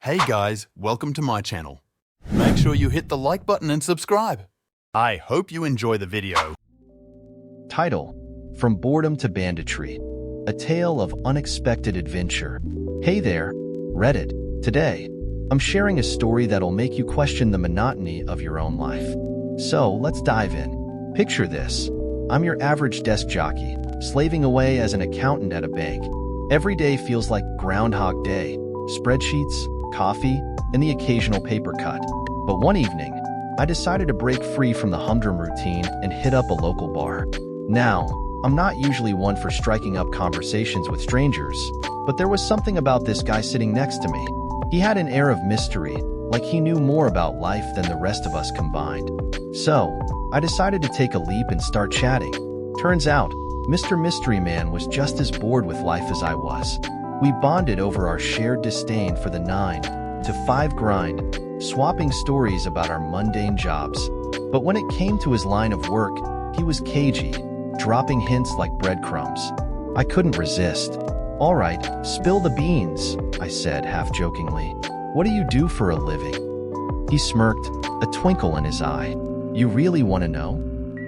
Hey guys, welcome to my channel. Make sure you hit the like button and subscribe. I hope you enjoy the video. Title: From Boredom to Banditry, a tale of unexpected adventure. Hey there, Reddit. Today, I'm sharing a story that'll make you question the monotony of your own life. So, let's dive in. Picture this. I'm your average desk jockey, slaving away as an accountant at a bank. Every day feels like Groundhog Day. Spreadsheets, coffee, and the occasional paper cut. But one evening, I decided to break free from the humdrum routine and hit up a local bar. Now, I'm not usually one for striking up conversations with strangers, but there was something about this guy sitting next to me. He had an air of mystery, like he knew more about life than the rest of us combined. So, I decided to take a leap and start chatting. Turns out, Mr. Mystery Man was just as bored with life as I was. We bonded over our shared disdain for the 9 to 5 grind, swapping stories about our mundane jobs. But when it came to his line of work, he was cagey, dropping hints like breadcrumbs. I couldn't resist. "All right, spill the beans," I said half-jokingly. "What do you do for a living?" He smirked, a twinkle in his eye. "You really want to know?"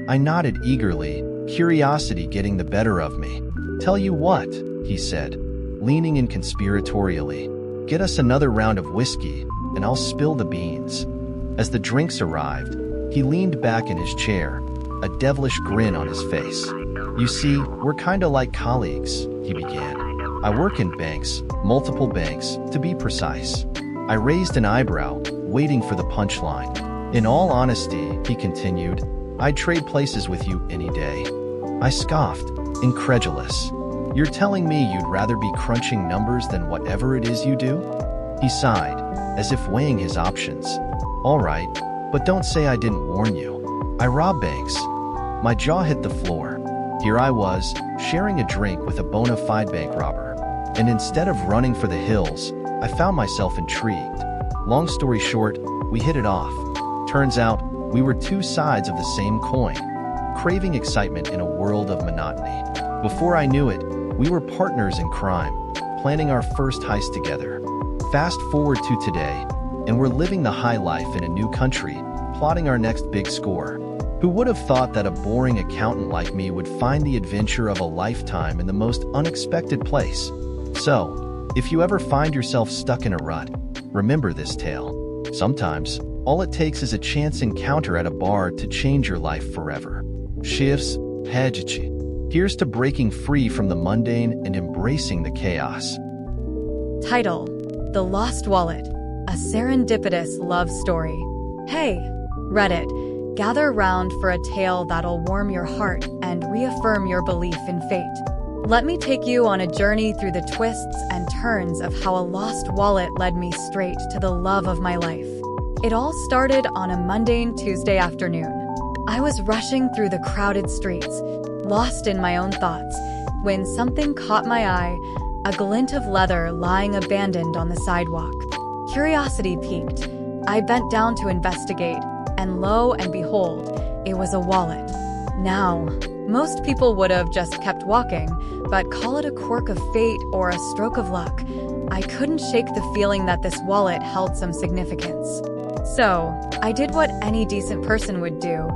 I nodded eagerly, curiosity getting the better of me. "Tell you what," he said, leaning in conspiratorially. "Get us another round of whiskey, and I'll spill the beans." As the drinks arrived, he leaned back in his chair, a devilish grin on his face. "You see, we're kinda like colleagues," he began. "I work in banks, multiple banks, to be precise." I raised an eyebrow, waiting for the punchline. "In all honesty," he continued, "I'd trade places with you any day." I scoffed, incredulous. "You're telling me you'd rather be crunching numbers than whatever it is you do?" He sighed, as if weighing his options. "All right, but don't say I didn't warn you. I rob banks." My jaw hit the floor. Here I was, sharing a drink with a bona fide bank robber. And instead of running for the hills, I found myself intrigued. Long story short, we hit it off. Turns out, we were two sides of the same coin, craving excitement in a world of monotony. Before I knew it, we were partners in crime, planning our first heist together. Fast forward to today, and we're living the high life in a new country, plotting our next big score. Who would have thought that a boring accountant like me would find the adventure of a lifetime in the most unexpected place? So, if you ever find yourself stuck in a rut, remember this tale. Sometimes, all it takes is a chance encounter at a bar to change your life forever. Shifts, Hajichi. Here's to breaking free from the mundane and embracing the chaos. Title: The Lost Wallet, a serendipitous love story. Hey, Reddit, gather round for a tale that'll warm your heart and reaffirm your belief in fate. Let me take you on a journey through the twists and turns of how a lost wallet led me straight to the love of my life. It all started on a mundane Tuesday afternoon. I was rushing through the crowded streets, lost in my own thoughts, when something caught my eye, a glint of leather lying abandoned on the sidewalk. Curiosity piqued. I bent down to investigate, and lo and behold, it was a wallet. Now, most people would have just kept walking, but call it a quirk of fate or a stroke of luck, I couldn't shake the feeling that this wallet held some significance. So, I did what any decent person would do.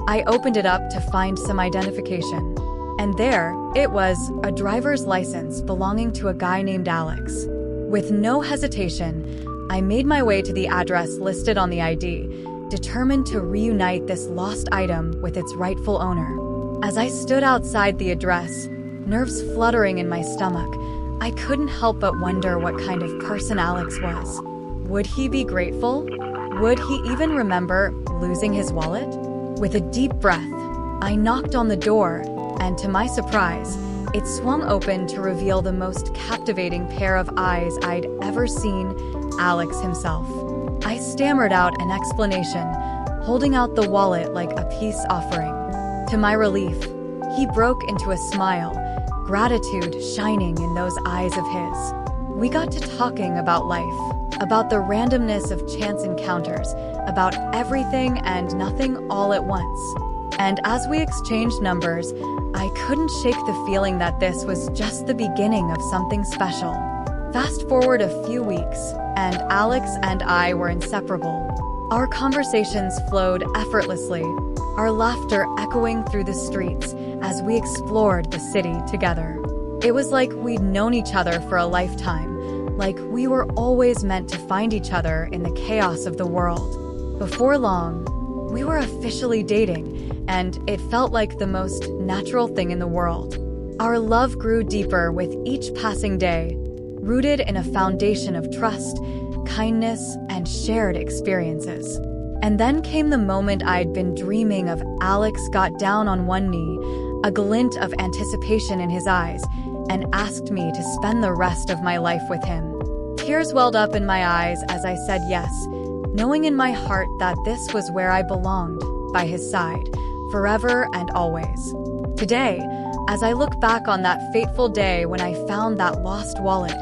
I opened it up to find some identification. And there, it was, a driver's license belonging to a guy named Alex. With no hesitation, I made my way to the address listed on the ID, determined to reunite this lost item with its rightful owner. As I stood outside the address, nerves fluttering in my stomach, I couldn't help but wonder what kind of person Alex was. Would he be grateful? Would he even remember losing his wallet? With a deep breath, I knocked on the door, and to my surprise, it swung open to reveal the most captivating pair of eyes I'd ever seen, Alex himself. I stammered out an explanation, holding out the wallet like a peace offering. To my relief, he broke into a smile, gratitude shining in those eyes of his. We got to talking about life, about the randomness of chance encounters, about everything and nothing all at once. And as we exchanged numbers, I couldn't shake the feeling that this was just the beginning of something special. Fast forward a few weeks, and Alex and I were inseparable. Our conversations flowed effortlessly, our laughter echoing through the streets as we explored the city together. It was like we'd known each other for a lifetime, like we were always meant to find each other in the chaos of the world. Before long, we were officially dating, and it felt like the most natural thing in the world. Our love grew deeper with each passing day, rooted in a foundation of trust, kindness, and shared experiences. And then came the moment I'd been dreaming of. Alex got down on one knee, a glint of anticipation in his eyes, and asked me to spend the rest of my life with him. Tears welled up in my eyes as I said yes, knowing in my heart that this was where I belonged, by his side, forever and always. Today, as I look back on that fateful day when I found that lost wallet,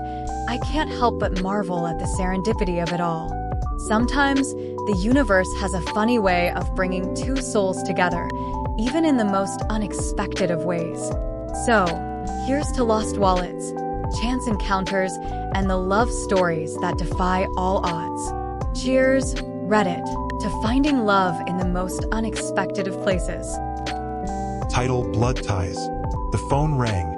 I can't help but marvel at the serendipity of it all. Sometimes, the universe has a funny way of bringing two souls together, even in the most unexpected of ways. So, here's to lost wallets, chance encounters, and the love stories that defy all odds. Cheers, Reddit, to finding love in the most unexpected of places. Title: Blood Ties. The phone rang,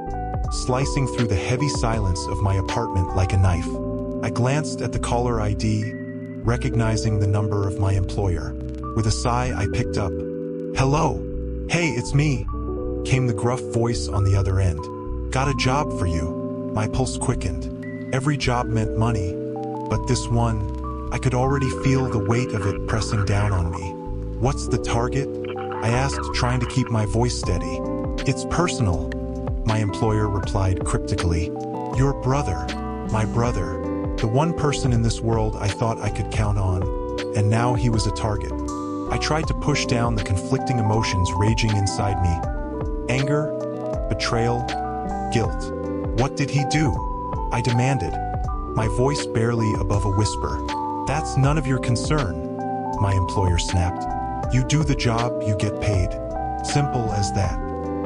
slicing through the heavy silence of my apartment like a knife. I glanced at the caller ID, recognizing the number of my employer. With a sigh, I picked up. "Hello. Hey, it's me," came the gruff voice on the other end. "Got a job for you." My pulse quickened. Every job meant money, but this one, I could already feel the weight of it pressing down on me. "What's the target?" I asked, trying to keep my voice steady. "It's personal," my employer replied cryptically. "Your brother, my brother, the one person in this world I thought I could count on, and now he was a target." I tried to push down the conflicting emotions raging inside me. Anger, betrayal, guilt. "What did he do?" I demanded, my voice barely above a whisper. "That's none of your concern," my employer snapped. "You do the job, you get paid. Simple as that."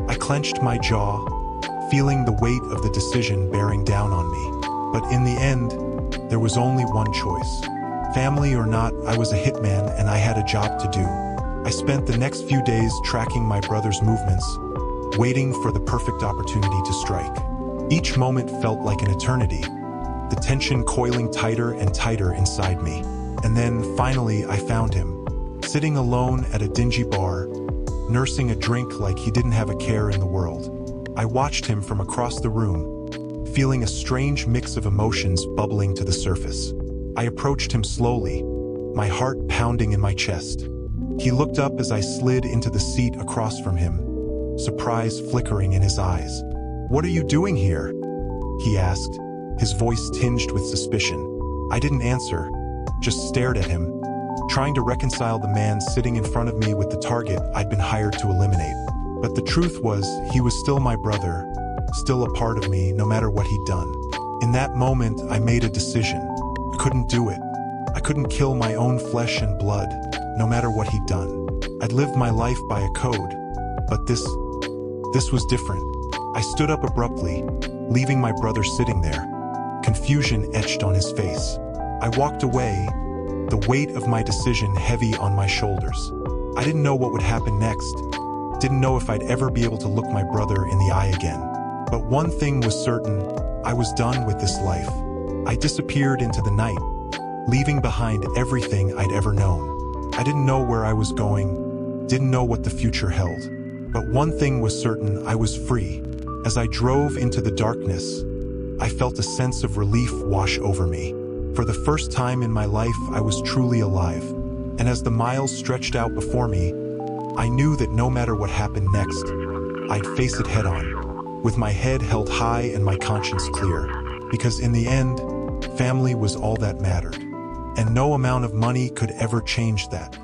I clenched my jaw, feeling the weight of the decision bearing down on me. But in the end, there was only one choice. Family or not, I was a hitman and I had a job to do. I spent the next few days tracking my brother's movements, waiting for the perfect opportunity to strike. Each moment felt like an eternity, the tension coiling tighter and tighter inside me. And then, finally, I found him, sitting alone at a dingy bar, nursing a drink like he didn't have a care in the world. I watched him from across the room, feeling a strange mix of emotions bubbling to the surface. I approached him slowly, my heart pounding in my chest. He looked up as I slid into the seat across from him, surprise flickering in his eyes. "What are you doing here?" he asked, his voice tinged with suspicion. I didn't answer, just stared at him, trying to reconcile the man sitting in front of me with the target I'd been hired to eliminate. But the truth was, he was still my brother, still a part of me, no matter what he'd done. In that moment, I made a decision. I couldn't do it. I couldn't kill my own flesh and blood, no matter what he'd done. I'd lived my life by a code, but this was different. I stood up abruptly, leaving my brother sitting there, confusion etched on his face. I walked away, the weight of my decision heavy on my shoulders. I didn't know what would happen next, didn't know if I'd ever be able to look my brother in the eye again. But one thing was certain, I was done with this life. I disappeared into the night, leaving behind everything I'd ever known. I didn't know where I was going, didn't know what the future held. But one thing was certain, I was free. As I drove into the darkness, I felt a sense of relief wash over me. For the first time in my life, I was truly alive. And as the miles stretched out before me, I knew that no matter what happened next, I'd face it head on, with my head held high and my conscience clear. Because in the end, family was all that mattered. And no amount of money could ever change that.